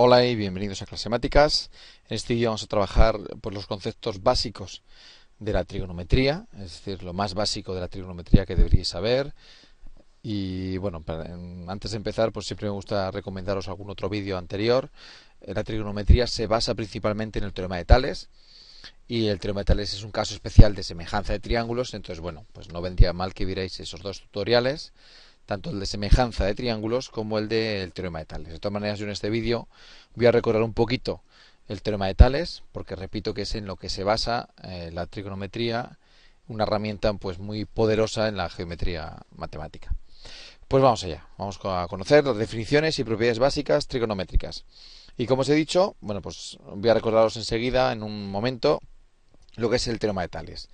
Hola y bienvenidos a Clasemáticas. En este vídeo vamos a trabajar por los conceptos básicos de la trigonometría, es decir, lo más básico de la trigonometría que deberíais saber. Y bueno, antes de empezar, pues siempre me gusta recomendaros algún otro vídeo anterior. La trigonometría se basa principalmente en el teorema de Tales, y el teorema de Tales es un caso especial de semejanza de triángulos. Entonces, bueno, pues no vendría mal que vierais esos dos tutoriales, tanto el de semejanza de triángulos como el del teorema de Tales. De todas maneras, yo en este vídeo voy a recordar un poquito el teorema de Tales, porque repito que es en lo que se basa la trigonometría, una herramienta pues muy poderosa en la geometría matemática. Pues vamos allá, vamos a conocer las definiciones y propiedades básicas trigonométricas. Y como os he dicho, bueno, pues voy a recordaros enseguida, en un momento, lo que es el teorema de Tales.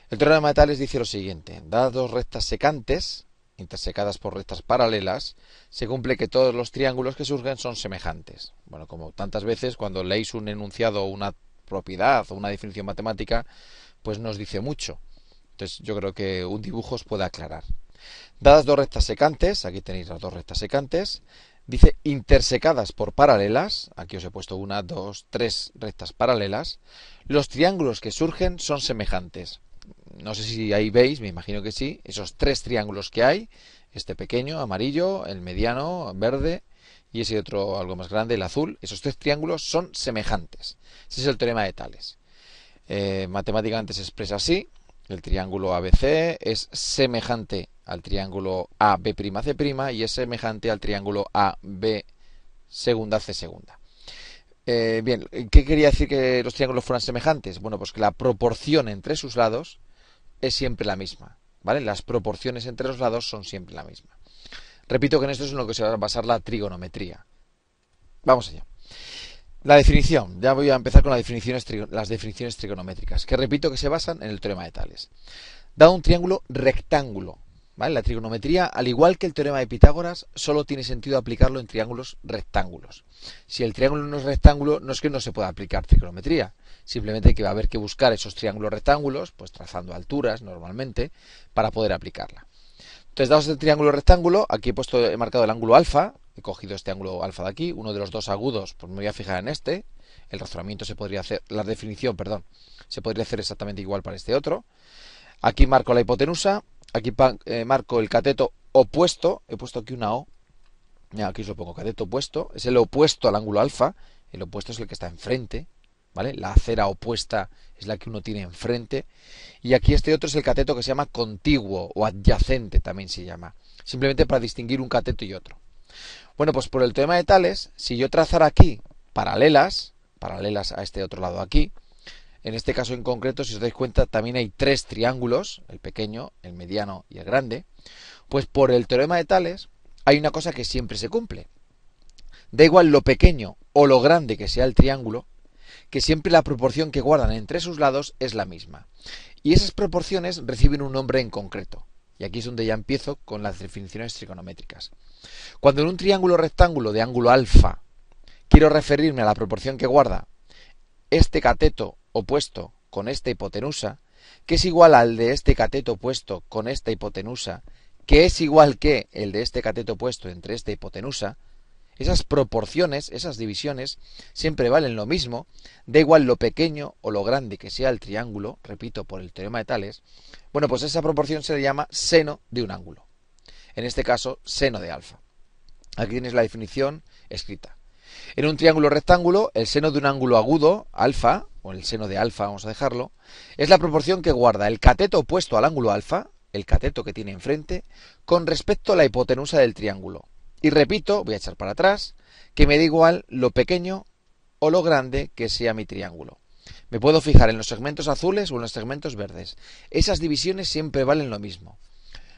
El teorema de Tales dice lo siguiente: dadas dos rectas secantes intersecadas por rectas paralelas, se cumple que todos los triángulos que surgen son semejantes. Bueno, como tantas veces cuando leéis un enunciado o una propiedad o una definición matemática, pues nos dice mucho. Entonces yo creo que un dibujo os puede aclarar. Dadas dos rectas secantes, aquí tenéis las dos rectas secantes, dice intersecadas por paralelas, aquí os he puesto una, dos, tres rectas paralelas, los triángulos que surgen son semejantes. No sé si ahí veis, me imagino que sí, esos tres triángulos que hay, este pequeño, amarillo, el mediano, verde, y ese otro algo más grande, el azul. Esos tres triángulos son semejantes. Ese es el teorema de Tales. Matemáticamente se expresa así: el triángulo ABC es semejante al triángulo AB'C' y es semejante al triángulo AB segunda C segunda. Bien, ¿qué quería decir que los triángulos fueran semejantes? Bueno, pues que la proporción entre sus lados es siempre la misma, ¿vale? Las proporciones entre los lados son siempre la misma. Repito que en esto es en lo que se va a basar la trigonometría. Vamos allá. La definición. Ya voy a empezar con las definiciones trigonométricas, que repito que se basan en el teorema de Tales. Dado un triángulo rectángulo, ¿vale? La trigonometría, al igual que el teorema de Pitágoras, solo tiene sentido aplicarlo en triángulos rectángulos. Si el triángulo no es rectángulo, no es que no se pueda aplicar trigonometría, simplemente que va a haber que buscar esos triángulos rectángulos, pues trazando alturas normalmente, para poder aplicarla. Entonces, dados el triángulo rectángulo, aquí he marcado el ángulo alfa, he cogido este ángulo alfa de aquí, uno de los dos agudos, pues me voy a fijar en este. El razonamiento se podría hacer, la definición, perdón, se podría hacer exactamente igual para este otro. Aquí marco la hipotenusa, aquí marco el cateto opuesto, he puesto aquí una O, aquí os lo pongo, cateto opuesto, es el opuesto al ángulo alfa, el opuesto es el que está enfrente, ¿vale? La acera opuesta es la que uno tiene enfrente, y aquí este otro es el cateto que se llama contiguo o adyacente, también se llama, simplemente para distinguir un cateto y otro. Bueno, pues por el teorema de Tales, si yo trazara aquí paralelas a este otro lado aquí, en este caso en concreto, si os dais cuenta, también hay tres triángulos, el pequeño, el mediano y el grande. Pues por el teorema de Tales hay una cosa que siempre se cumple. Da igual lo pequeño o lo grande que sea el triángulo, que siempre la proporción que guardan entre sus lados es la misma. Y esas proporciones reciben un nombre en concreto. Y aquí es donde ya empiezo con las definiciones trigonométricas. Cuando en un triángulo rectángulo de ángulo alfa quiero referirme a la proporción que guarda este cateto opuesto con esta hipotenusa, que es igual al de este cateto opuesto con esta hipotenusa, que es igual que el de este cateto opuesto entre esta hipotenusa, esas proporciones, esas divisiones, siempre valen lo mismo, da igual lo pequeño o lo grande que sea el triángulo, repito, por el teorema de Tales. Bueno, pues esa proporción se le llama seno de un ángulo. En este caso, seno de alfa. Aquí tienes la definición escrita. En un triángulo rectángulo, el seno de un ángulo agudo, alfa, o el seno de alfa, vamos a dejarlo, es la proporción que guarda el cateto opuesto al ángulo alfa, el cateto que tiene enfrente, con respecto a la hipotenusa del triángulo. Y repito, voy a echar para atrás, que me da igual lo pequeño o lo grande que sea mi triángulo. Me puedo fijar en los segmentos azules o en los segmentos verdes. Esas divisiones siempre valen lo mismo.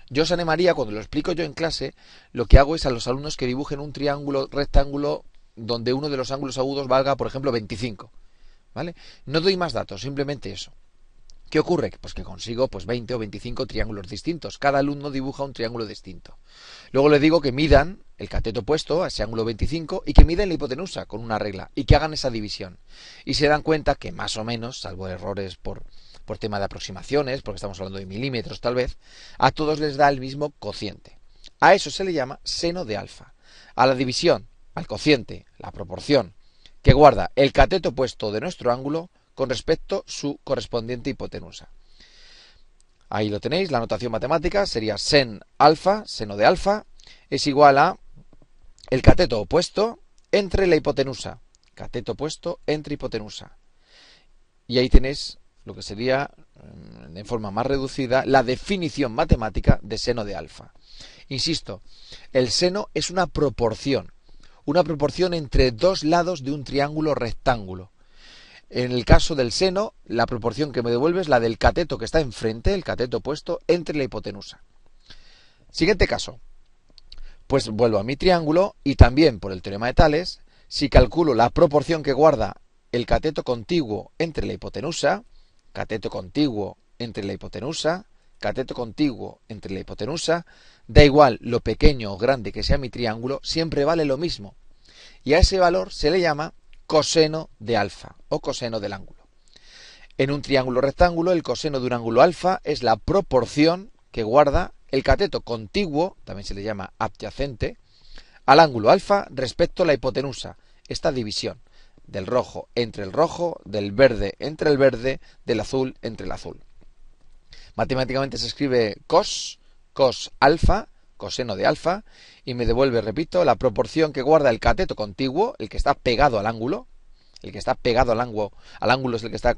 Yo os animaría, cuando lo explico yo en clase, lo que hago es a los alumnos que dibujen un triángulo rectángulo donde uno de los ángulos agudos valga, por ejemplo, 25. ¿Vale? No doy más datos, simplemente eso. ¿Qué ocurre? Pues que consigo 20 o 25 triángulos distintos. Cada alumno dibuja un triángulo distinto. Luego le digo que midan el cateto opuesto a ese ángulo 25 y que midan la hipotenusa con una regla y que hagan esa división. Y se dan cuenta que más o menos, salvo errores por tema de aproximaciones, porque estamos hablando de milímetros tal vez, a todos les da el mismo cociente. A eso se le llama seno de alfa. A la división al cociente, la proporción que guarda el cateto opuesto de nuestro ángulo con respecto a su correspondiente hipotenusa. Ahí lo tenéis, la notación matemática sería sen alfa, seno de alfa, es igual a el cateto opuesto entre la hipotenusa. Cateto opuesto entre hipotenusa. Y ahí tenéis lo que sería, de forma más reducida, la definición matemática de seno de alfa. Insisto, el seno es una proporción entre dos lados de un triángulo rectángulo. En el caso del seno, la proporción que me devuelve es la del cateto que está enfrente, el cateto opuesto, entre la hipotenusa. Siguiente caso. Pues vuelvo a mi triángulo y también por el teorema de Tales, si calculo la proporción que guarda el cateto contiguo entre la hipotenusa, cateto contiguo entre la hipotenusa, cateto contiguo entre la hipotenusa, da igual lo pequeño o grande que sea mi triángulo, siempre vale lo mismo. Y a ese valor se le llama coseno de alfa o coseno del ángulo. En un triángulo rectángulo, el coseno de un ángulo alfa es la proporción que guarda el cateto contiguo, también se le llama adyacente, al ángulo alfa respecto a la hipotenusa, esta división del rojo entre el rojo, del verde entre el verde, del azul entre el azul. Matemáticamente se escribe cos alfa, coseno de alfa, y me devuelve, repito, la proporción que guarda el cateto contiguo, el que está pegado al ángulo, el que está pegado al ángulo es el que está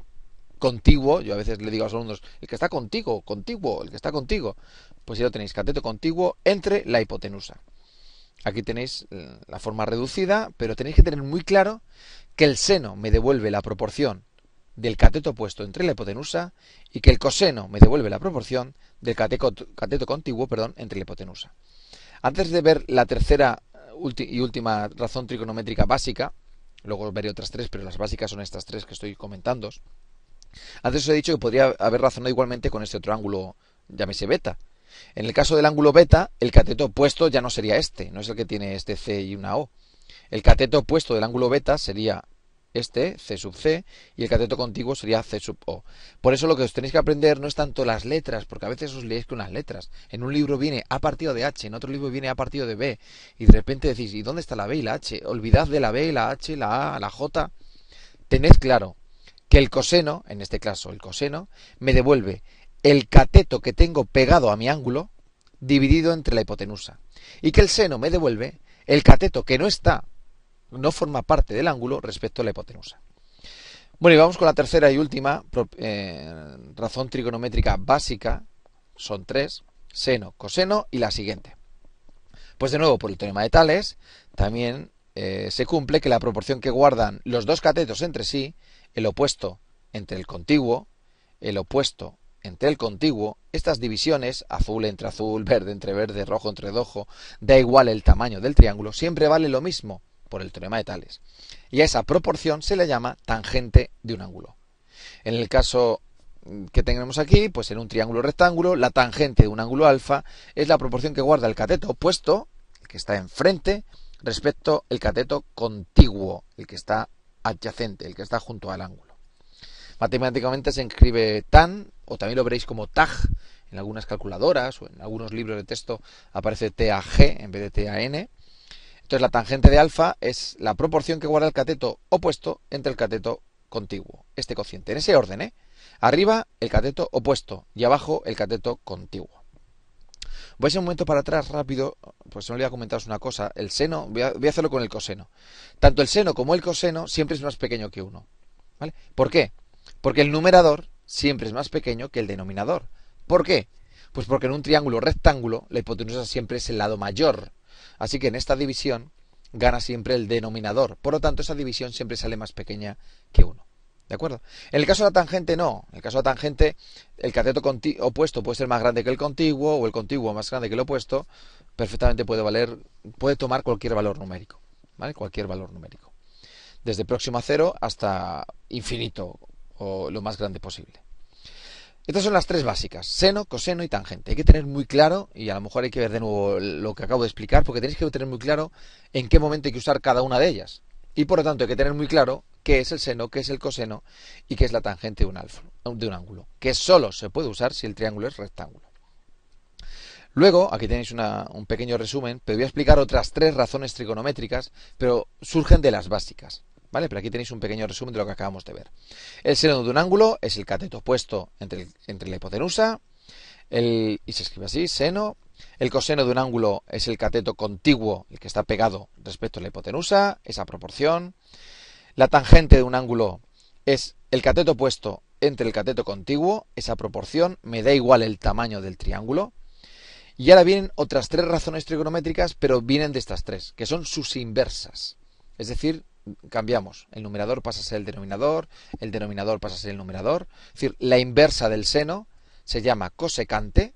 contiguo. Yo a veces le digo a los alumnos, el que está contiguo, el que está contigo. Pues ya lo tenéis, cateto contiguo entre la hipotenusa. Aquí tenéis la forma reducida, pero tenéis que tener muy claro que el seno me devuelve la proporción del cateto opuesto entre la hipotenusa y que el coseno me devuelve la proporción del cateto contiguo, entre la hipotenusa. Antes de ver la tercera y última razón trigonométrica básica, luego veré otras tres, pero las básicas son estas tres que estoy comentando. Antes os he dicho que podría haber razonado igualmente con este otro ángulo, llámese beta. En el caso del ángulo beta, el cateto opuesto ya no sería este, no es el que tiene este C y una O. El cateto opuesto del ángulo beta sería este, C sub C, y el cateto contiguo sería C sub O. Por eso lo que os tenéis que aprender no es tanto las letras, porque a veces os leéis con las letras. En un libro viene A partido de H, en otro libro viene A partido de B, y de repente decís, ¿y dónde está la B y la H? Olvidad de la B, la H, la A, la J. Tened claro que el coseno, en este caso el coseno, me devuelve el cateto que tengo pegado a mi ángulo dividido entre la hipotenusa, y que el seno me devuelve el cateto que no forma parte del ángulo respecto a la hipotenusa. Bueno, y vamos con la tercera y última razón trigonométrica básica. Son tres: seno, coseno y la siguiente. Pues de nuevo, por el teorema de Tales, también se cumple que la proporción que guardan los dos catetos entre sí, el opuesto entre el contiguo, el opuesto entre el contiguo, estas divisiones, azul entre azul, verde entre verde, rojo entre rojo, da igual el tamaño del triángulo, siempre vale lo mismo por el teorema de Tales. Y a esa proporción se le llama tangente de un ángulo. En el caso que tenemos aquí, pues en un triángulo rectángulo, la tangente de un ángulo alfa es la proporción que guarda el cateto opuesto, el que está enfrente, respecto al cateto contiguo, el que está adyacente, el que está junto al ángulo. Matemáticamente se escribe tan, o también lo veréis como tag, en algunas calculadoras o en algunos libros de texto aparece TAG en vez de TAN. Entonces la tangente de alfa es la proporción que guarda el cateto opuesto entre el cateto contiguo, este cociente, en ese orden, arriba el cateto opuesto y abajo el cateto contiguo. Voy a hacer un momento para atrás rápido, pues se me olvidó comentaros una cosa. El seno, voy a hacerlo con el coseno. Tanto el seno como el coseno siempre es más pequeño que 1. ¿Vale? ¿Por qué? Porque el numerador siempre es más pequeño que el denominador. ¿Por qué? Pues porque en un triángulo rectángulo la hipotenusa siempre es el lado mayor. Así que en esta división gana siempre el denominador. Por lo tanto, esa división siempre sale más pequeña que 1. ¿De acuerdo? En el caso de la tangente no. En el caso de la tangente, el cateto opuesto puede ser más grande que el contiguo o el contiguo más grande que el opuesto. Perfectamente puede tomar cualquier valor numérico. ¿Vale? Cualquier valor numérico. Desde próximo a 0 hasta infinito o lo más grande posible. Estas son las tres básicas: seno, coseno y tangente. Hay que tener muy claro, y a lo mejor hay que ver de nuevo lo que acabo de explicar, porque tenéis que tener muy claro en qué momento hay que usar cada una de ellas. Y por lo tanto hay que tener muy claro qué es el seno, qué es el coseno y qué es la tangente de un ángulo, que solo se puede usar si el triángulo es rectángulo. Luego, aquí tenéis un pequeño resumen, pero voy a explicar otras 3 razones trigonométricas, pero surgen de las básicas, ¿vale? Pero aquí tenéis un pequeño resumen de lo que acabamos de ver. El seno de un ángulo es el cateto opuesto entre la hipotenusa, y se escribe así, seno. El coseno de un ángulo es el cateto contiguo, el que está pegado respecto a la hipotenusa, esa proporción. La tangente de un ángulo es el cateto opuesto entre el cateto contiguo, esa proporción, me da igual el tamaño del triángulo. Y ahora vienen otras 3 razones trigonométricas, pero vienen de estas 3, que son sus inversas. Es decir, cambiamos, el numerador pasa a ser el denominador pasa a ser el numerador. Es decir, la inversa del seno se llama cosecante,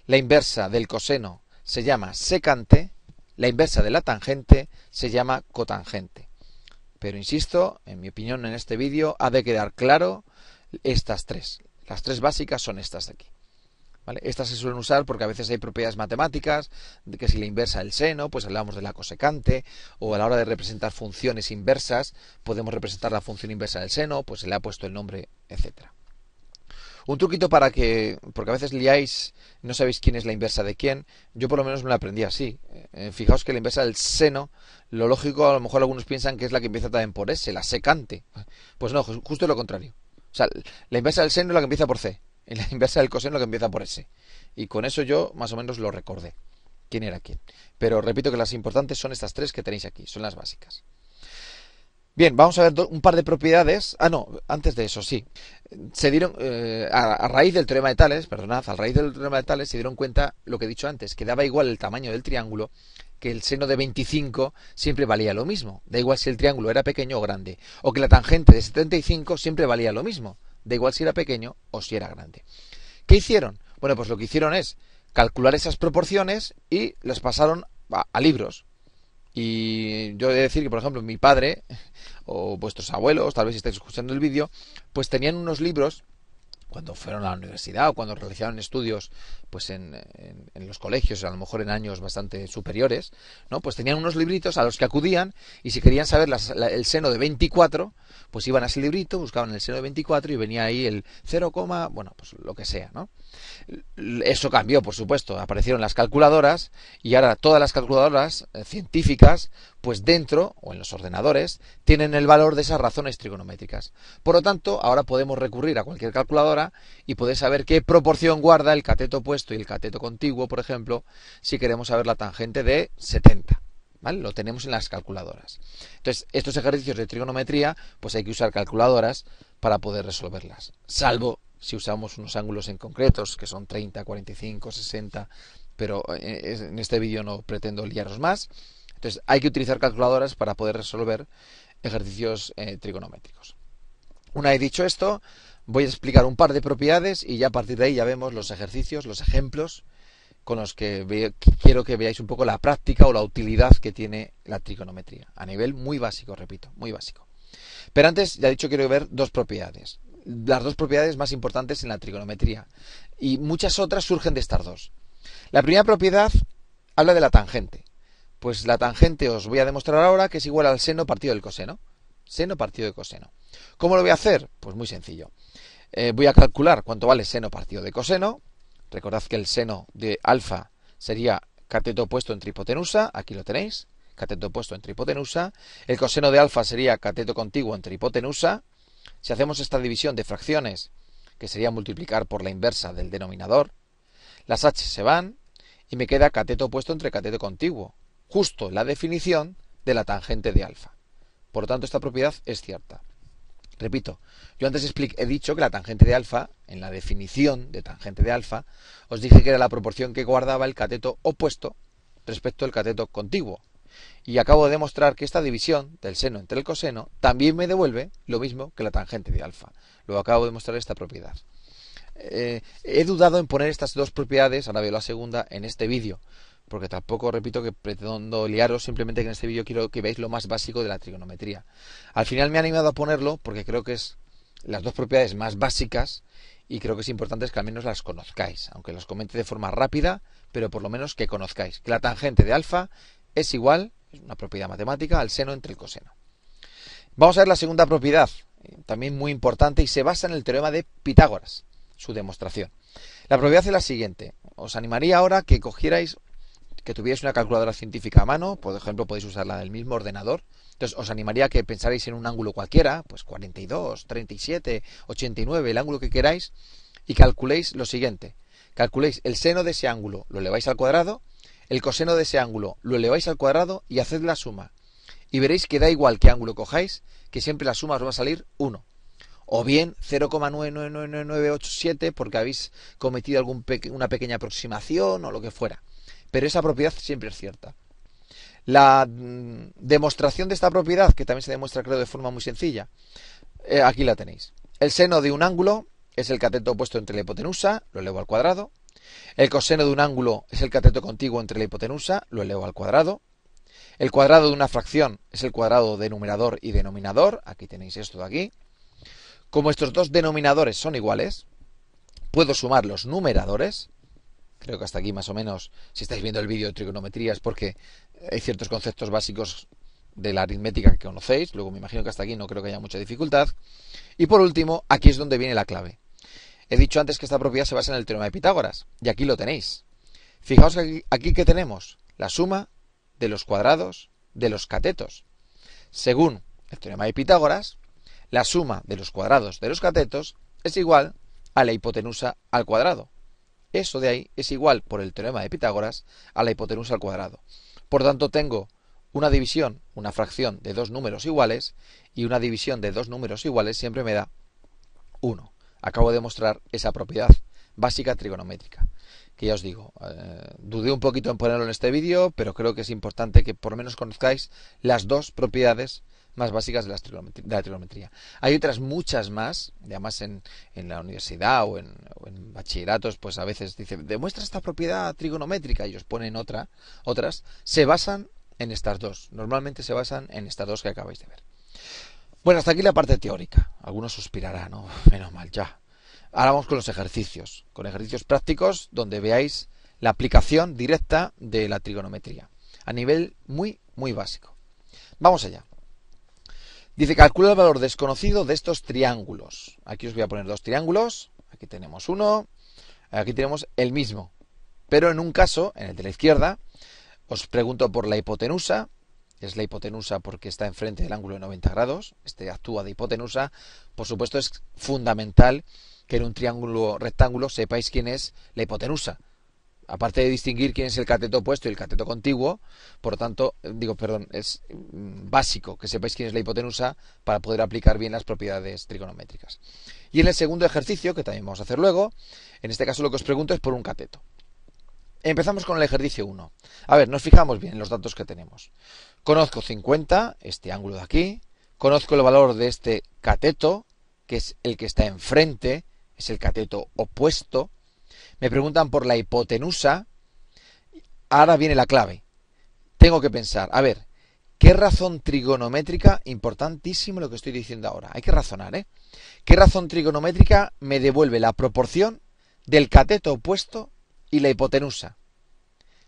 la inversa del coseno se llama secante, la inversa de la tangente se llama cotangente. Pero insisto, en mi opinión en este vídeo ha de quedar claro estas 3. Las 3 básicas son estas de aquí. ¿Vale? Estas se suelen usar porque a veces hay propiedades matemáticas, de que si la inversa del seno, pues hablamos de la cosecante, o a la hora de representar funciones inversas, podemos representar la función inversa del seno, pues se le ha puesto el nombre, etcétera. Un truquito porque a veces liáis, no sabéis quién es la inversa de quién, yo por lo menos me la aprendí así. Fijaos que la inversa del seno, lo lógico, a lo mejor algunos piensan que es la que empieza también por S, la secante. Pues no, justo lo contrario. O sea, la inversa del seno es la que empieza por C. Y la inversa del coseno que empieza por S. Y con eso yo más o menos lo recordé. ¿Quién era quién? Pero repito que las importantes son estas 3 que tenéis aquí. Son las básicas. Bien, vamos a ver un par de propiedades. Antes de eso, sí. Se dieron, a raíz del teorema de Tales, a raíz del teorema de Tales se dieron cuenta lo que he dicho antes, que daba igual el tamaño del triángulo, que el seno de 25 siempre valía lo mismo. Da igual si el triángulo era pequeño o grande. O que la tangente de 75 siempre valía lo mismo. Da igual si era pequeño o si era grande. ¿Qué hicieron? Bueno, pues lo que hicieron es calcular esas proporciones y las pasaron a libros. Y yo he de decir que, por ejemplo, mi padre o vuestros abuelos, tal vez si estáis escuchando el vídeo, pues tenían unos libros cuando fueron a la universidad o cuando realizaron estudios pues en los colegios, a lo mejor en años bastante superiores, ¿no? Pues tenían unos libritos a los que acudían y si querían saber el seno de 24, pues iban a ese librito, buscaban el seno de 24 y venía ahí el 0, bueno, pues lo que sea, ¿no? Eso cambió, por supuesto, aparecieron las calculadoras y ahora todas las calculadoras científicas, pues dentro o en los ordenadores, tienen el valor de esas razones trigonométricas. Por lo tanto, ahora podemos recurrir a cualquier calculadora y poder saber qué proporción guarda el cateto opuesto y el cateto contiguo, por ejemplo, si queremos saber la tangente de 70. ¿Vale? Lo tenemos en las calculadoras. Entonces, estos ejercicios de trigonometría, pues hay que usar calculadoras para poder resolverlas. Salvo si usamos unos ángulos en concretos, que son 30, 45, 60, pero en este vídeo no pretendo liaros más. Entonces, hay que utilizar calculadoras para poder resolver ejercicios trigonométricos. Una vez dicho esto, voy a explicar un par de propiedades y ya a partir de ahí ya vemos los ejercicios, los ejemplos con los que quiero que veáis un poco la práctica o la utilidad que tiene la trigonometría. A nivel muy básico, repito, muy básico. Pero antes, ya he dicho, quiero ver 2 propiedades. Las 2 propiedades más importantes en la trigonometría. Y muchas otras surgen de estas 2. La primera propiedad habla de la tangente. Pues la tangente os voy a demostrar ahora que es igual al seno partido del coseno. Seno partido de coseno. ¿Cómo lo voy a hacer? Pues muy sencillo. Voy a calcular cuánto vale seno partido de coseno. Recordad que el seno de alfa sería cateto opuesto entre hipotenusa. Aquí lo tenéis. Cateto opuesto entre hipotenusa. El coseno de alfa sería cateto contiguo entre hipotenusa. Si hacemos esta división de fracciones, que sería multiplicar por la inversa del denominador, las h se van y me queda cateto opuesto entre cateto contiguo. Justo la definición de la tangente de alfa. Por lo tanto, esta propiedad es cierta. Repito, yo antes he dicho que la tangente de alfa, en la definición de tangente de alfa, os dije que era la proporción que guardaba el cateto opuesto respecto al cateto contiguo. Y acabo de demostrar que esta división del seno entre el coseno también me devuelve lo mismo que la tangente de alfa. Lo acabo de demostrar esta propiedad. He dudado en poner estas 2 propiedades, ahora veo la segunda, en este vídeo. Porque tampoco, repito, que pretendo liaros, simplemente que en este vídeo quiero que veáis lo más básico de la trigonometría. Al final me he animado a ponerlo porque creo que es las 2 propiedades más básicas y creo que es importante que al menos las conozcáis, aunque las comente de forma rápida, pero por lo menos que conozcáis que la tangente de alfa es igual, es una propiedad matemática, al seno entre el coseno. Vamos a ver la segunda propiedad, también muy importante y se basa en el teorema de Pitágoras, su demostración. La propiedad es la siguiente, os animaría ahora que cogierais, que tuvierais una calculadora científica a mano, por ejemplo, podéis usar la del mismo ordenador. Entonces, os animaría a que pensarais en un ángulo cualquiera, pues 42, 37, 89, el ángulo que queráis, y calculéis lo siguiente. Calculéis el seno de ese ángulo, lo eleváis al cuadrado, el coseno de ese ángulo, lo eleváis al cuadrado y haced la suma. Y veréis que da igual qué ángulo cojáis, que siempre la suma os va a salir 1. O bien 0,999987 porque habéis cometido una pequeña aproximación o lo que fuera. Pero esa propiedad siempre es cierta. La demostración de esta propiedad, que también se demuestra creo de forma muy sencilla, aquí la tenéis. El seno de un ángulo es el cateto opuesto entre la hipotenusa, lo elevo al cuadrado. El coseno de un ángulo es el cateto contiguo entre la hipotenusa, lo elevo al cuadrado. El cuadrado de una fracción es el cuadrado de numerador y denominador, aquí tenéis esto de aquí. Como estos dos denominadores son iguales, puedo sumar los numeradores. Creo que hasta aquí más o menos, si estáis viendo el vídeo de trigonometría es porque hay ciertos conceptos básicos de la aritmética que conocéis. Luego me imagino que hasta aquí no creo que haya mucha dificultad. Y por último, aquí es donde viene la clave. He dicho antes que esta propiedad se basa en el teorema de Pitágoras. Y aquí lo tenéis. Fijaos que aquí que tenemos la suma de los cuadrados de los catetos. Según el teorema de Pitágoras, la suma de los cuadrados de los catetos es igual a la hipotenusa al cuadrado. Eso de ahí es igual, por el teorema de Pitágoras, a la hipotenusa al cuadrado. Por tanto, tengo una división, una fracción de dos números iguales, y una división de dos números iguales siempre me da 1. Acabo de mostrar esa propiedad básica trigonométrica, que ya os digo, dudé un poquito en ponerlo en este vídeo, pero creo que es importante que por lo menos conozcáis las dos propiedades más básicas de la trigonometría. Hay otras muchas más, además en la universidad o en bachilleratos, pues a veces dicen, demuestra esta propiedad trigonométrica y os ponen otras, se basan en estas dos, normalmente se basan en estas dos que acabáis de ver. Bueno, hasta aquí la parte teórica. Algunos suspirarán, ¿no? Menos mal, ya. Ahora vamos con los ejercicios, con ejercicios prácticos donde veáis la aplicación directa de la trigonometría, a nivel muy, muy básico. Vamos allá. Dice, calcula el valor desconocido de estos triángulos. Aquí os voy a poner dos triángulos. Aquí tenemos uno. Aquí tenemos el mismo. Pero en un caso, en el de la izquierda, os pregunto por la hipotenusa. Es la hipotenusa porque está enfrente del ángulo de 90 grados. Este actúa de hipotenusa. Por supuesto, es fundamental que en un triángulo rectángulo sepáis quién es la hipotenusa. Aparte de distinguir quién es el cateto opuesto y el cateto contiguo, por lo tanto, es básico que sepáis quién es la hipotenusa para poder aplicar bien las propiedades trigonométricas. Y en el segundo ejercicio, que también vamos a hacer luego, en este caso lo que os pregunto es por un cateto. Empezamos con el ejercicio 1. A ver, nos fijamos bien en los datos que tenemos. Conozco 50, este ángulo de aquí. Conozco el valor de este cateto, que es el que está enfrente, es el cateto opuesto. Me preguntan por la hipotenusa. Ahora viene la clave. Tengo que pensar, a ver, ¿qué razón trigonométrica? Importantísimo lo que estoy diciendo ahora. Hay que razonar, ¿eh? ¿Qué razón trigonométrica me devuelve la proporción del cateto opuesto y la hipotenusa?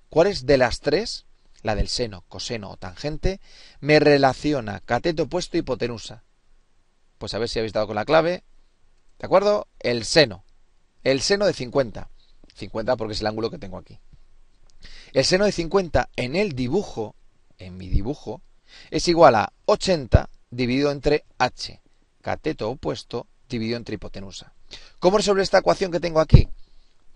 ¿Cuáles de las tres, la del seno, coseno o tangente, me relaciona cateto opuesto y hipotenusa? Pues a ver si habéis dado con la clave. ¿De acuerdo? El seno. El seno de 50. 50 porque es el ángulo que tengo aquí. El seno de 50 en el dibujo, en mi dibujo, es igual a 80 dividido entre h, cateto opuesto, dividido entre hipotenusa. ¿Cómo resolver esta ecuación que tengo aquí?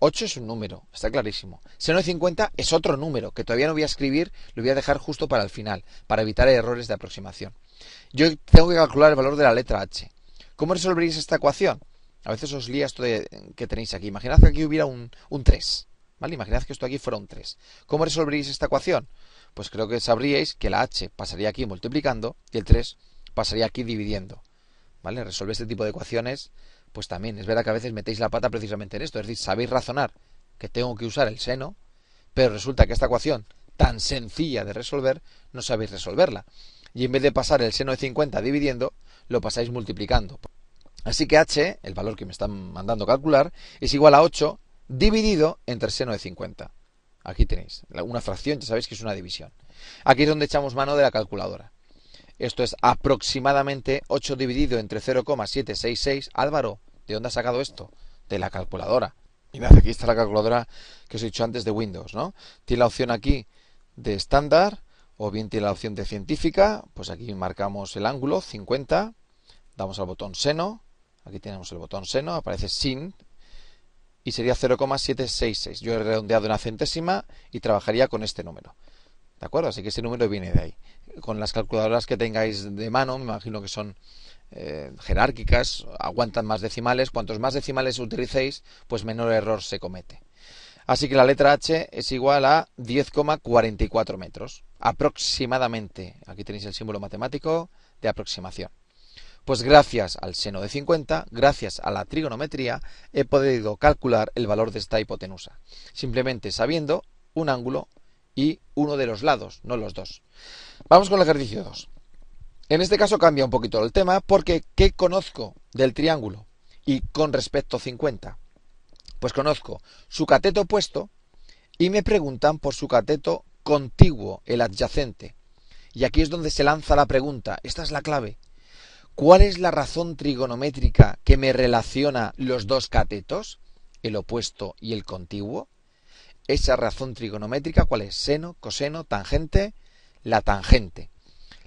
8 es un número, está clarísimo. Seno de 50 es otro número, que todavía no voy a escribir, lo voy a dejar justo para el final, para evitar errores de aproximación. Yo tengo que calcular el valor de la letra h. ¿Cómo resolveréis esta ecuación? A veces os lía esto que tenéis aquí. Imaginad que aquí hubiera un 3. ¿Vale? Imaginad que esto aquí fuera un 3. ¿Cómo resolveréis esta ecuación? Pues creo que sabríais que la h pasaría aquí multiplicando y el 3 pasaría aquí dividiendo. ¿Vale? Resolver este tipo de ecuaciones, pues también es verdad que a veces metéis la pata precisamente en esto. Es decir, sabéis razonar que tengo que usar el seno, pero resulta que esta ecuación tan sencilla de resolver, no sabéis resolverla. Y en vez de pasar el seno de 50 dividiendo, lo pasáis multiplicando. Así que h, el valor que me están mandando calcular, es igual a 8 dividido entre el seno de 50. Aquí tenéis una fracción, ya sabéis que es una división. Aquí es donde echamos mano de la calculadora. Esto es aproximadamente 8 dividido entre 0,766. Álvaro, ¿de dónde has sacado esto? De la calculadora. Mirad, aquí está la calculadora que os he dicho antes de Windows, ¿no? Tiene la opción aquí de estándar o bien tiene la opción de científica. Pues aquí marcamos el ángulo 50, damos al botón seno, aquí tenemos el botón seno, aparece sin y sería 0,766. Yo he redondeado una centésima y trabajaría con este número. ¿De acuerdo? Así que ese número viene de ahí. Con las calculadoras que tengáis de mano, me imagino que son jerárquicas, aguantan más decimales. Cuantos más decimales utilicéis, pues menor error se comete. Así que la letra H es igual a 10,44 metros. Aproximadamente. Aquí tenéis el símbolo matemático de aproximación. Pues gracias al seno de 50, gracias a la trigonometría, he podido calcular el valor de esta hipotenusa. Simplemente sabiendo un ángulo y uno de los lados, no los dos. Vamos con el ejercicio 2. En este caso cambia un poquito el tema porque ¿qué conozco del triángulo? Y con respecto a 50, pues conozco su cateto opuesto y me preguntan por su cateto contiguo, el adyacente. Y aquí es donde se lanza la pregunta, esta es la clave. ¿Cuál es la razón trigonométrica que me relaciona los dos catetos, el opuesto y el contiguo? Esa razón trigonométrica, ¿cuál es? Seno, coseno, tangente, la tangente.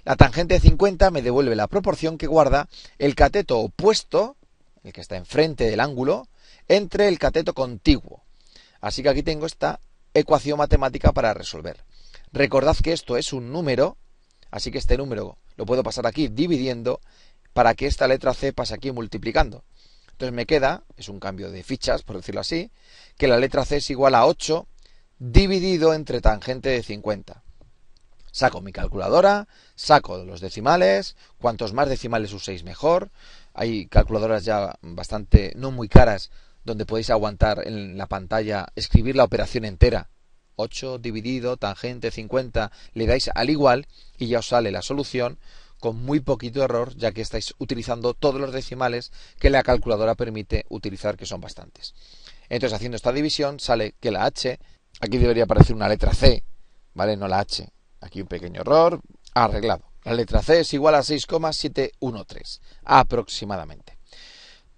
La tangente de 50 me devuelve la proporción que guarda el cateto opuesto, el que está enfrente del ángulo, entre el cateto contiguo. Así que aquí tengo esta ecuación matemática para resolver. Recordad que esto es un número, así que este número lo puedo pasar aquí dividiendo para que esta letra C pase aquí multiplicando. Entonces me queda, es un cambio de fichas, por decirlo así, que la letra C es igual a 8 dividido entre tangente de 50. Saco mi calculadora, saco los decimales, cuantos más decimales uséis mejor. Hay calculadoras ya bastante, no muy caras, donde podéis aguantar en la pantalla, escribir la operación entera. 8 dividido, tangente 50, le dais al igual y ya os sale la solución con muy poquito error, ya que estáis utilizando todos los decimales que la calculadora permite utilizar, que son bastantes. Entonces, haciendo esta división, sale que la H, aquí debería aparecer una letra C, ¿vale? No la H. Aquí un pequeño error, arreglado. La letra C es igual a 6,713, aproximadamente.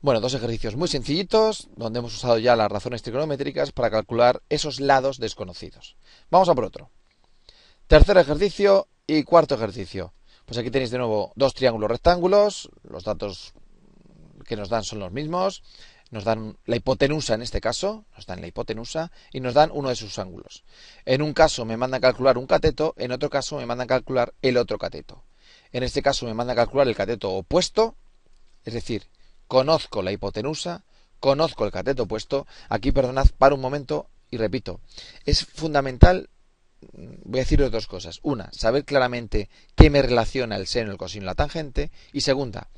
Bueno, dos ejercicios muy sencillitos, donde hemos usado ya las razones trigonométricas para calcular esos lados desconocidos. Vamos a por otro. Tercer ejercicio y cuarto ejercicio. Pues aquí tenéis de nuevo dos triángulos rectángulos, los datos que nos dan son los mismos. Nos dan la hipotenusa en este caso, nos dan la hipotenusa y nos dan uno de sus ángulos. En un caso me mandan a calcular un cateto, en otro caso me mandan a calcular el otro cateto. En este caso me mandan a calcular el cateto opuesto, es decir, conozco la hipotenusa, conozco el cateto opuesto. Aquí, perdonad, paro un momento y repito, es fundamental, voy a deciros dos cosas. Una, saber claramente qué me relaciona el seno, el coseno y la tangente. Y segunda,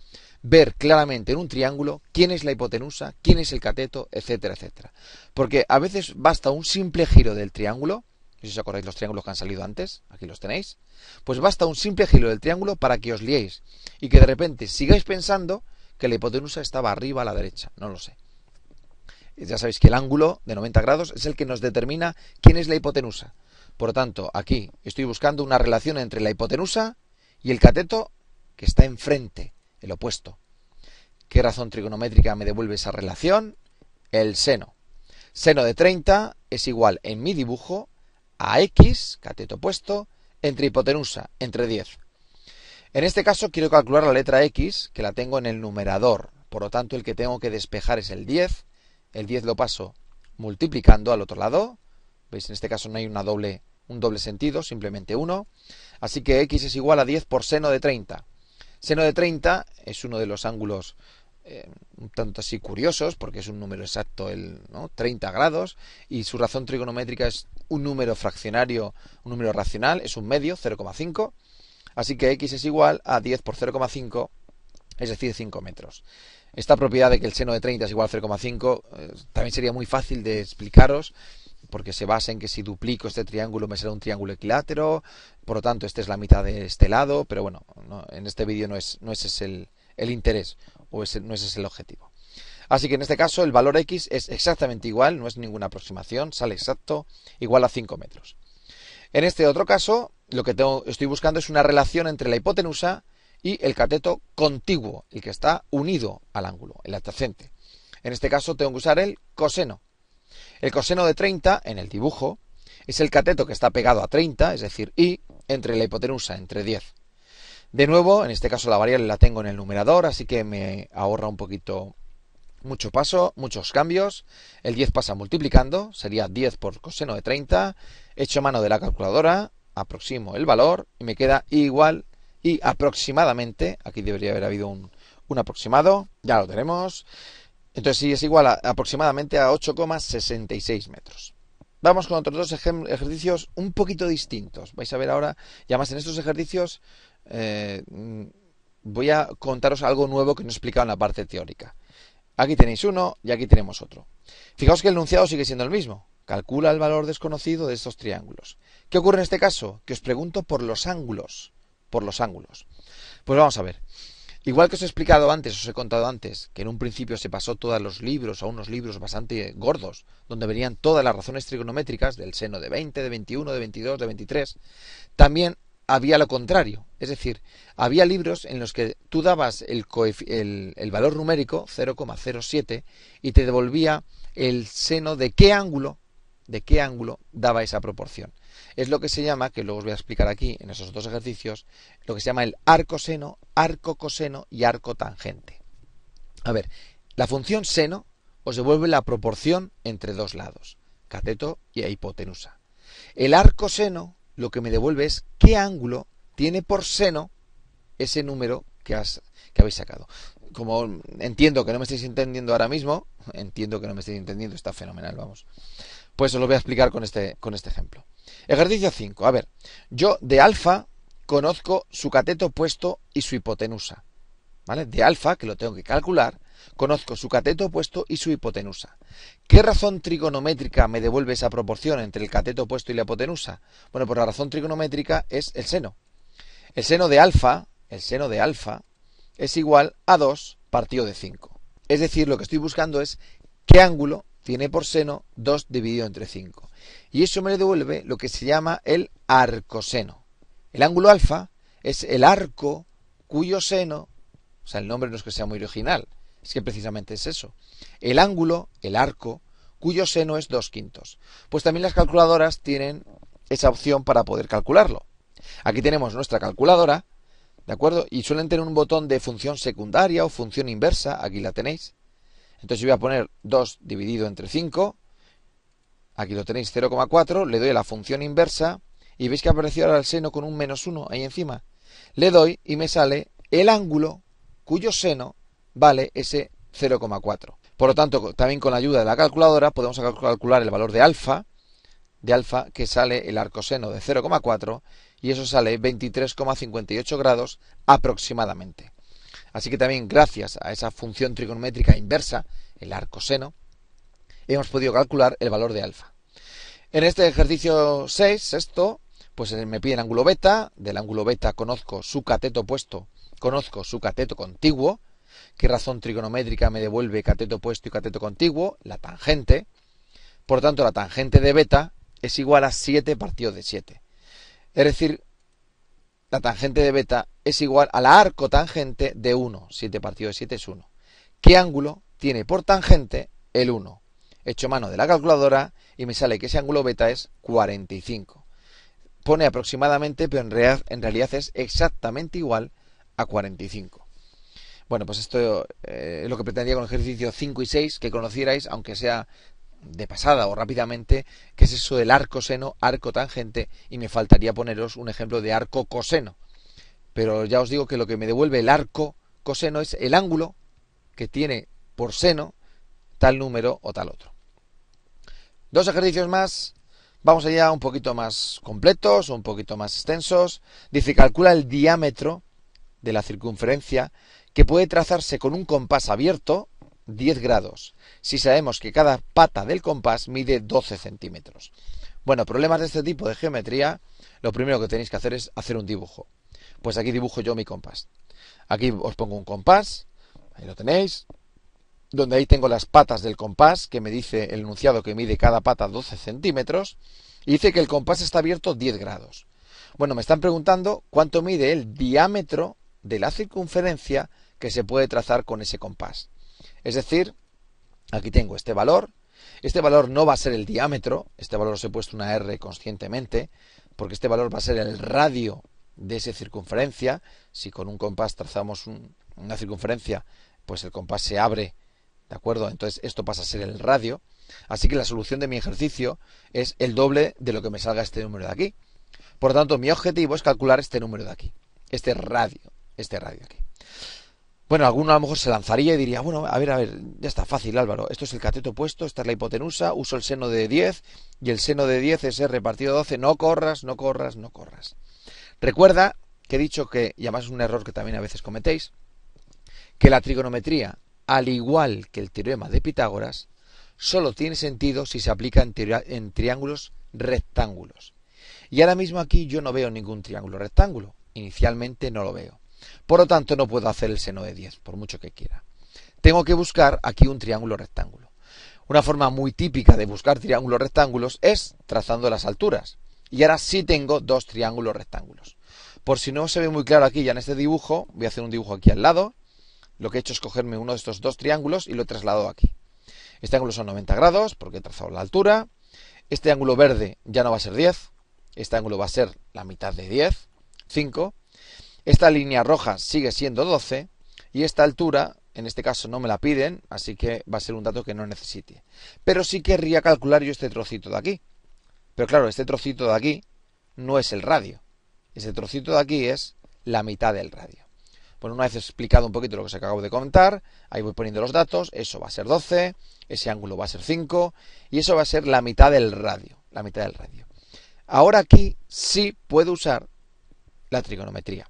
ver claramente en un triángulo quién es la hipotenusa, quién es el cateto, etcétera, etcétera. Porque a veces basta un simple giro del triángulo, si os acordáis los triángulos que han salido antes, aquí los tenéis, pues basta un simple giro del triángulo para que os liéis y que de repente sigáis pensando que la hipotenusa estaba arriba a la derecha, no lo sé. Ya sabéis que el ángulo de 90 grados es el que nos determina quién es la hipotenusa. Por lo tanto, aquí estoy buscando una relación entre la hipotenusa y el cateto que está enfrente, el opuesto. ¿Qué razón trigonométrica me devuelve esa relación? El seno. Seno de 30 es igual en mi dibujo a x, cateto opuesto, entre hipotenusa, entre 10. En este caso quiero calcular la letra x, que la tengo en el numerador. Por lo tanto, el que tengo que despejar es el 10. El 10 lo paso multiplicando al otro lado. ¿Veis? En este caso no hay un doble sentido, simplemente 1. Así que x es igual a 10 por seno de 30. Seno de 30 es uno de los ángulos un tanto así curiosos, porque es un número exacto, 30 grados, y su razón trigonométrica es un número fraccionario, un número racional, es un medio, 0,5. Así que x es igual a 10 por 0,5, es decir, 5 metros. Esta propiedad de que el seno de 30 es igual a 0,5 también sería muy fácil de explicaros, porque se basa en que si duplico este triángulo me será un triángulo equilátero, por lo tanto esta es la mitad de este lado, pero bueno, en este vídeo no es ese el interés, o no es ese el objetivo. Así que en este caso el valor x es exactamente igual, no es ninguna aproximación, sale exacto, igual a 5 metros. En este otro caso, lo que estoy buscando es una relación entre la hipotenusa y el cateto contiguo, el que está unido al ángulo, el adyacente. En este caso tengo que usar el coseno. El coseno de 30, en el dibujo, es el cateto que está pegado a 30, es decir, y entre la hipotenusa, entre 10. De nuevo, en este caso la variable la tengo en el numerador, así que me ahorra un poquito, mucho paso, muchos cambios. El 10 pasa multiplicando, sería 10 por coseno de 30, echo mano de la calculadora, aproximo el valor y me queda igual y aproximadamente, aquí debería haber habido un aproximado, ya lo tenemos, entonces sí es igual a aproximadamente a 8,66 metros. Vamos con otros dos ejercicios un poquito distintos. Vais a ver ahora, y además en estos ejercicios voy a contaros algo nuevo que no he explicado en la parte teórica. Aquí tenéis uno y aquí tenemos otro. Fijaos que el enunciado sigue siendo el mismo. Calcula el valor desconocido de estos triángulos. ¿Qué ocurre en este caso? Que os pregunto por los ángulos. Por los ángulos. Pues vamos a ver. Igual que os he explicado antes, os he contado antes, que en un principio se pasó todos los libros a unos libros bastante gordos, donde venían todas las razones trigonométricas del seno de 20, de 21, de 22, de 23, también había lo contrario. Es decir, había libros en los que tú dabas el valor numérico, 0,07, y te devolvía el seno de qué ángulo daba esa proporción. Es lo que se llama, que luego os voy a explicar aquí en esos dos ejercicios, lo que se llama el arco seno, arco coseno y arco tangente. A ver, la función seno os devuelve la proporción entre dos lados, cateto y hipotenusa. El arco seno lo que me devuelve es qué ángulo tiene por seno ese número que habéis sacado. Como entiendo que no me estáis entendiendo ahora mismo, está fenomenal, vamos. Pues os lo voy a explicar con este ejemplo. Ejercicio 5. A ver, yo de alfa conozco su cateto opuesto y su hipotenusa. ¿Vale? De alfa, que lo tengo que calcular, conozco su cateto opuesto y su hipotenusa. ¿Qué razón trigonométrica me devuelve esa proporción entre el cateto opuesto y la hipotenusa? Bueno, pues la razón trigonométrica es el seno. El seno de alfa es igual a 2 partido de 5. Es decir, lo que estoy buscando es qué ángulo tiene por seno 2 dividido entre 5. Y eso me devuelve lo que se llama el arcoseno. El ángulo alfa es el arco cuyo seno, o sea, el nombre no es que sea muy original, es que precisamente es eso. El ángulo, el arco, cuyo seno es 2/5. Pues también las calculadoras tienen esa opción para poder calcularlo. Aquí tenemos nuestra calculadora, ¿de acuerdo? Y suelen tener un botón de función secundaria o función inversa, aquí la tenéis. Entonces yo voy a poner 2 dividido entre 5, aquí lo tenéis 0,4, le doy a la función inversa y veis que apareció ahora el seno con un -1 ahí encima. Le doy y me sale el ángulo cuyo seno vale ese 0,4. Por lo tanto, también con la ayuda de la calculadora podemos calcular el valor de alfa que sale el arcoseno de 0,4 y eso sale 23,58 grados aproximadamente. Así que también gracias a esa función trigonométrica inversa, el arcoseno, hemos podido calcular el valor de alfa. En este ejercicio 6, pues me piden ángulo beta. Del ángulo beta conozco su cateto opuesto, conozco su cateto contiguo. ¿Qué razón trigonométrica me devuelve cateto opuesto y cateto contiguo? La tangente. Por lo tanto, la tangente de beta es igual a 7 partido de 7. Es decir, la tangente de beta es igual a la arcotangente de 1. 7 partido de 7 es 1. ¿Qué ángulo tiene por tangente el 1? Echo mano de la calculadora y me sale que ese ángulo beta es 45. Pone aproximadamente, pero en realidad es exactamente igual a 45. Bueno, pues esto es lo que pretendía con el ejercicio 5 y 6, que conocierais, aunque sea de pasada o rápidamente, que es eso del arco seno, arco tangente, y me faltaría poneros un ejemplo de arco coseno. Pero ya os digo que lo que me devuelve el arco coseno es el ángulo que tiene por seno tal número o tal otro. Dos ejercicios más, vamos allá un poquito más completos, un poquito más extensos. Dice, calcula el diámetro de la circunferencia que puede trazarse con un compás abierto 10 grados, si sabemos que cada pata del compás mide 12 centímetros. Bueno, problemas de este tipo de geometría, lo primero que tenéis que hacer es hacer un dibujo. Pues aquí dibujo yo mi compás. Aquí os pongo un compás, ahí lo tenéis, donde ahí tengo las patas del compás, que me dice el enunciado que mide cada pata 12 centímetros, y dice que el compás está abierto 10 grados. Bueno, me están preguntando cuánto mide el diámetro de la circunferencia que se puede trazar con ese compás. Es decir, aquí tengo este valor Este valor no va a ser el diámetro, este valor os he puesto una R conscientemente, porque este valor va a ser el radio de esa circunferencia. Si con un compás trazamos una circunferencia, pues el compás se abre, ¿de acuerdo? Entonces esto pasa a ser el radio. Así que la solución de mi ejercicio es el doble de lo que me salga este número de aquí. Por lo tanto, mi objetivo es calcular este número de aquí, este radio de aquí. Bueno, alguno a lo mejor se lanzaría y diría, bueno, a ver, ya está fácil, Álvaro. Esto es el cateto opuesto, esta es la hipotenusa, uso el seno de 10 y el seno de 10 es R partido 12. No corras, no corras, no corras. Recuerda que he dicho que, y además es un error que también a veces cometéis, que la trigonometría, al igual que el teorema de Pitágoras, solo tiene sentido si se aplica en triángulos rectángulos. Y ahora mismo aquí yo no veo ningún triángulo rectángulo. Inicialmente no lo veo. Por lo tanto, no puedo hacer el seno de 10, por mucho que quiera. Tengo que buscar aquí un triángulo rectángulo. Una forma muy típica de buscar triángulos rectángulos es trazando las alturas. Y ahora sí tengo dos triángulos rectángulos. Por si no se ve muy claro aquí ya en este dibujo, voy a hacer un dibujo aquí al lado. Lo que he hecho es cogerme uno de estos dos triángulos y lo he trasladado aquí. Este ángulo son 90 grados porque he trazado la altura. Este ángulo verde ya no va a ser 10. Este ángulo va a ser la mitad de 10, 5. Esta línea roja sigue siendo 12 y esta altura, en este caso no me la piden, así que va a ser un dato que no necesite. Pero sí querría calcular yo este trocito de aquí. Pero claro, este trocito de aquí no es el radio. Este trocito de aquí es la mitad del radio. Bueno, una vez explicado un poquito lo que os acabo de comentar, ahí voy poniendo los datos, eso va a ser 12, ese ángulo va a ser 5 y eso va a ser la mitad del radio. La mitad del radio. Ahora aquí sí puedo usar la trigonometría.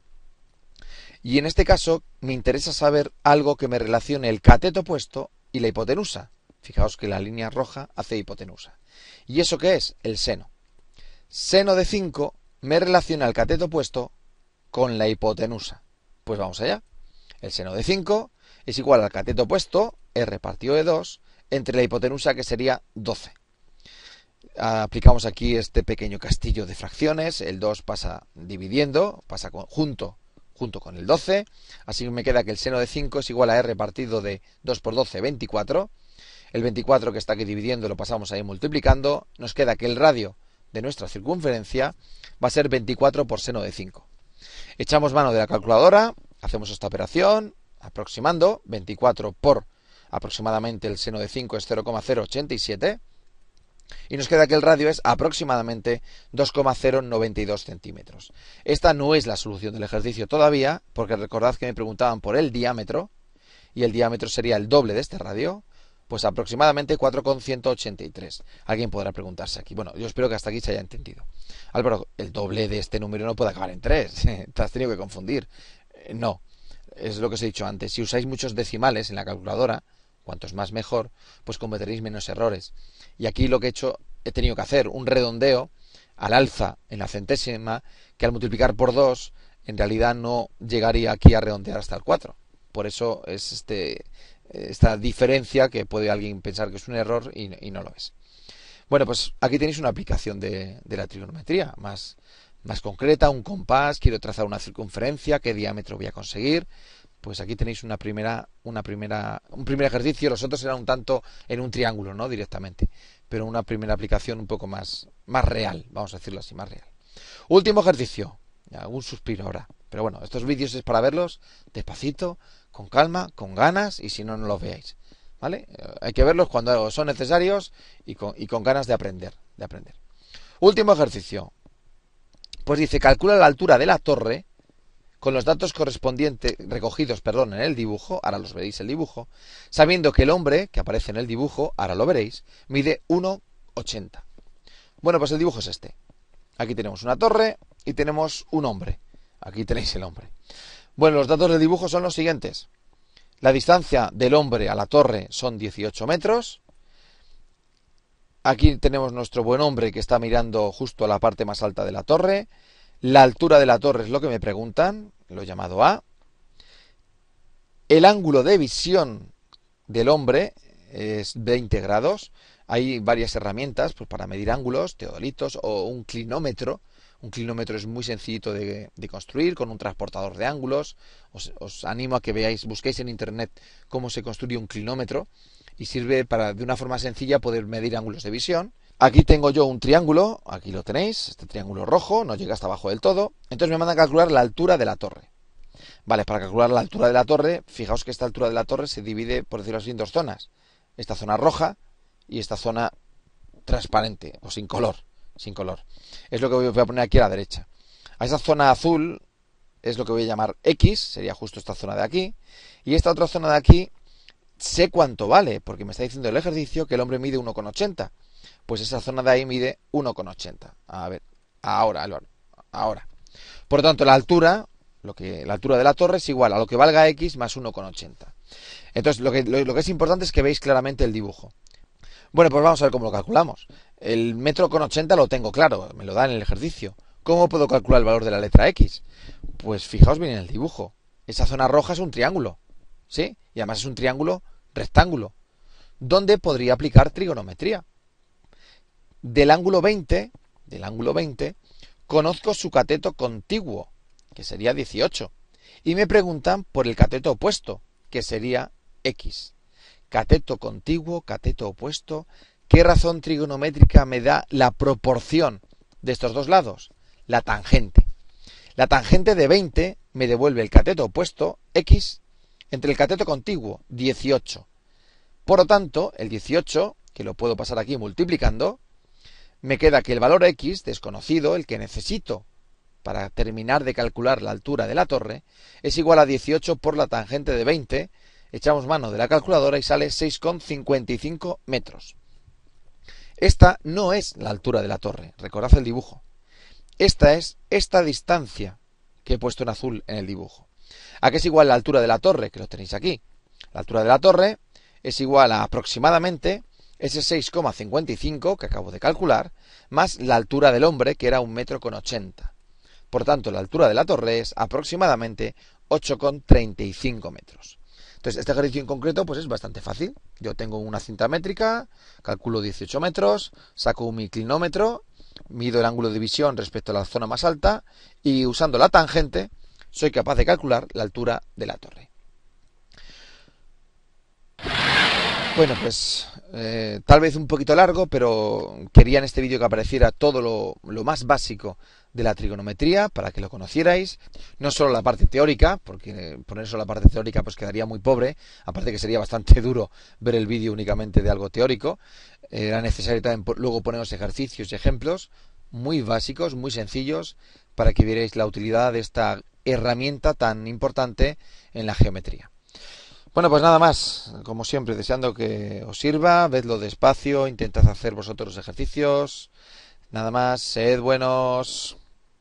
Y en este caso me interesa saber algo que me relacione el cateto opuesto y la hipotenusa. Fijaos que la línea roja hace hipotenusa. ¿Y eso qué es? El seno. Seno de 5 me relaciona el cateto opuesto con la hipotenusa. Pues vamos allá. El seno de 5 es igual al cateto opuesto, R partido de 2, entre la hipotenusa que sería 12. Aplicamos aquí este pequeño castillo de fracciones. El 2 pasa dividiendo, pasa junto con el 12. Así me queda que el seno de 5 es igual a R partido de 2 por 12, 24. El 24 que está aquí dividiendo lo pasamos ahí multiplicando. Nos queda que el radio de nuestra circunferencia va a ser 24 por seno de 5. Echamos mano de la calculadora, hacemos esta operación, aproximando. 24 por aproximadamente el seno de 5 es 0,087. Y nos queda que el radio es aproximadamente 2,092 centímetros. Esta no es la solución del ejercicio todavía, porque recordad que me preguntaban por el diámetro, y el diámetro sería el doble de este radio, pues aproximadamente 4,183. Alguien podrá preguntarse aquí. Bueno, yo espero que hasta aquí se haya entendido. Álvaro, el doble de este número no puede acabar en 3. Te has tenido que confundir. No, es lo que os he dicho antes. Si usáis muchos decimales en la calculadora, cuantos más mejor, pues cometeréis menos errores. Y aquí lo que he tenido que hacer un redondeo al alza en la centésima, que al multiplicar por 2, en realidad no llegaría aquí a redondear hasta el 4. Por eso es esta diferencia que puede alguien pensar que es un error y no lo es. Bueno, pues aquí tenéis una aplicación de la trigonometría más concreta, un compás, quiero trazar una circunferencia, qué diámetro voy a conseguir. Pues aquí tenéis un primer ejercicio. Los otros eran un tanto en un triángulo, ¿no? Directamente. Pero una primera aplicación un poco más real, vamos a decirlo así, más real. Último ejercicio. Ya, un suspiro ahora. Pero bueno, estos vídeos es para verlos despacito, con calma, con ganas, y si no, no los veáis. ¿Vale? Hay que verlos cuando son necesarios y con ganas de aprender. Último ejercicio. Pues dice, calcula la altura de la torre con los datos correspondientes recogidos, en el dibujo, ahora los veréis el dibujo, sabiendo que el hombre que aparece en el dibujo, ahora lo veréis, mide 1,80. Bueno, pues el dibujo es este. Aquí tenemos una torre y tenemos un hombre. Aquí tenéis el hombre. Bueno, los datos del dibujo son los siguientes. La distancia del hombre a la torre son 18 metros. Aquí tenemos nuestro buen hombre que está mirando justo a la parte más alta de la torre. La altura de la torre es lo que me preguntan, lo he llamado A. El ángulo de visión del hombre es 20 grados. Hay varias herramientas pues, para medir ángulos, teodolitos o un clinómetro. Un clinómetro es muy sencillito de construir con un transportador de ángulos. Os animo a que busquéis en internet cómo se construye un clinómetro y sirve para, de una forma sencilla, poder medir ángulos de visión. Aquí tengo yo un triángulo, aquí lo tenéis, este triángulo rojo, no llega hasta abajo del todo. Entonces me mandan a calcular la altura de la torre. Vale, para calcular la altura de la torre, fijaos que esta altura de la torre se divide, por decirlo así, en dos zonas. Esta zona roja y esta zona transparente o sin color. Sin color. Es lo que voy a poner aquí a la derecha. A esa zona azul es lo que voy a llamar X, sería justo esta zona de aquí. Y esta otra zona de aquí sé cuánto vale, porque me está diciendo el ejercicio que el hombre mide 1,80. Pues esa zona de ahí mide 1,80. A ver, ahora, Álvaro, ahora. Por lo tanto, la altura de la torre es igual a lo que valga X más 1,80. Entonces, lo que es importante es que veáis claramente el dibujo. Bueno, pues vamos a ver cómo lo calculamos. El metro con 80 lo tengo claro, me lo da en el ejercicio. ¿Cómo puedo calcular el valor de la letra X? Pues fijaos bien en el dibujo. Esa zona roja es un triángulo, ¿sí? Y además es un triángulo rectángulo, donde podría aplicar trigonometría. Del ángulo 20, conozco su cateto contiguo, que sería 18. Y me preguntan por el cateto opuesto, que sería X. Cateto contiguo, cateto opuesto. ¿Qué razón trigonométrica me da la proporción de estos dos lados? La tangente. La tangente de 20 me devuelve el cateto opuesto, X, entre el cateto contiguo, 18. Por lo tanto, el 18, que lo puedo pasar aquí multiplicando, me queda que el valor X, desconocido, el que necesito para terminar de calcular la altura de la torre, es igual a 18 por la tangente de 20. Echamos mano de la calculadora y sale 6,55 metros. Esta no es la altura de la torre, recordad el dibujo. Esta es esta distancia que he puesto en azul en el dibujo. ¿A qué es igual la altura de la torre? Que lo tenéis aquí. La altura de la torre es igual a aproximadamente ese 6,55 que acabo de calcular, más la altura del hombre, que era 1,80 m. Por tanto, la altura de la torre es aproximadamente 8,35 metros. Entonces, este ejercicio en concreto pues es bastante fácil. Yo tengo una cinta métrica, calculo 18 metros, saco mi inclinómetro, mido el ángulo de visión respecto a la zona más alta y usando la tangente soy capaz de calcular la altura de la torre. Bueno, pues tal vez un poquito largo, pero quería en este vídeo que apareciera todo lo más básico de la trigonometría para que lo conocierais. No solo la parte teórica, porque poner solo la parte teórica pues quedaría muy pobre, aparte que sería bastante duro ver el vídeo únicamente de algo teórico. Era necesario también luego poneros ejercicios y ejemplos muy básicos, muy sencillos, para que vierais la utilidad de esta herramienta tan importante en la geometría. Bueno, pues nada más, como siempre, deseando que os sirva, vedlo despacio, intentad hacer vosotros los ejercicios, nada más, sed buenos.